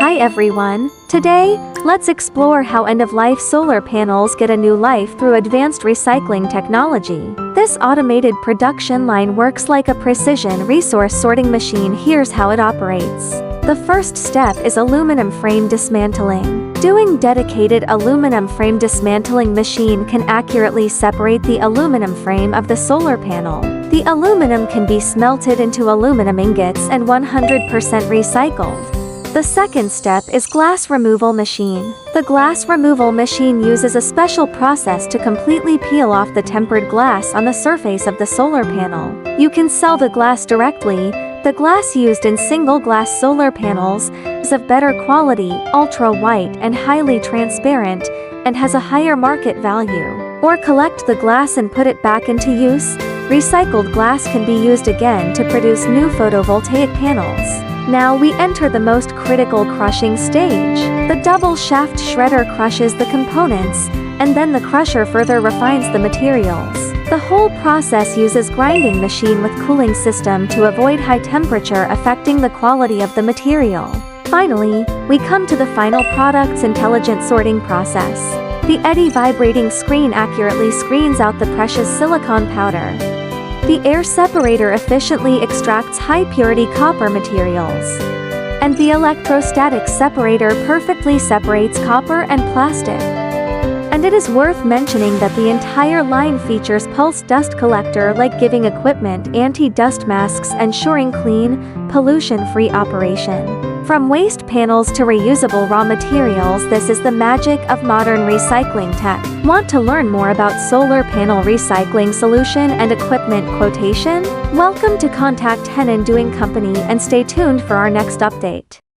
Hi everyone. Today, let's explore how end-of-life solar panels get a new life through advanced recycling technology. This automated production line works like a precision resource sorting machine. Here's how it operates. The first step is aluminum frame dismantling. Doing dedicated aluminum frame dismantling machine can accurately separate the aluminum frame of the solar panel. The aluminum can be smelted into aluminum ingots and 100% recycled. The second step is glass removal machine. The glass removal machine uses a special process to completely peel off the tempered glass on the surface of the solar panel. You can sell the glass directly. The glass used in single glass solar panels is of better quality, ultra-white and highly transparent, and has a higher market value. Or collect the glass and put it back into use. Recycled glass can be used again to produce new photovoltaic panels. Now we enter the most critical crushing stage. The double shaft shredder crushes the components, and then the crusher further refines the materials. The whole process uses grinding machine with cooling system to avoid high temperature affecting the quality of the material. Finally, we come to the final product's intelligent sorting process. The eddy vibrating screen accurately screens out the precious silicon powder. The air separator efficiently extracts high-purity copper materials. And the electrostatic separator perfectly separates copper and plastic. And it is worth mentioning that the entire line features pulse dust collector, like giving equipment anti-dust masks, ensuring clean, pollution-free operation. From waste panels to reusable raw materials, this is the magic of modern recycling tech. Want to learn more about solar panel recycling solution and equipment quotation? Welcome to Contact Henan Doing Company and stay tuned for our next update.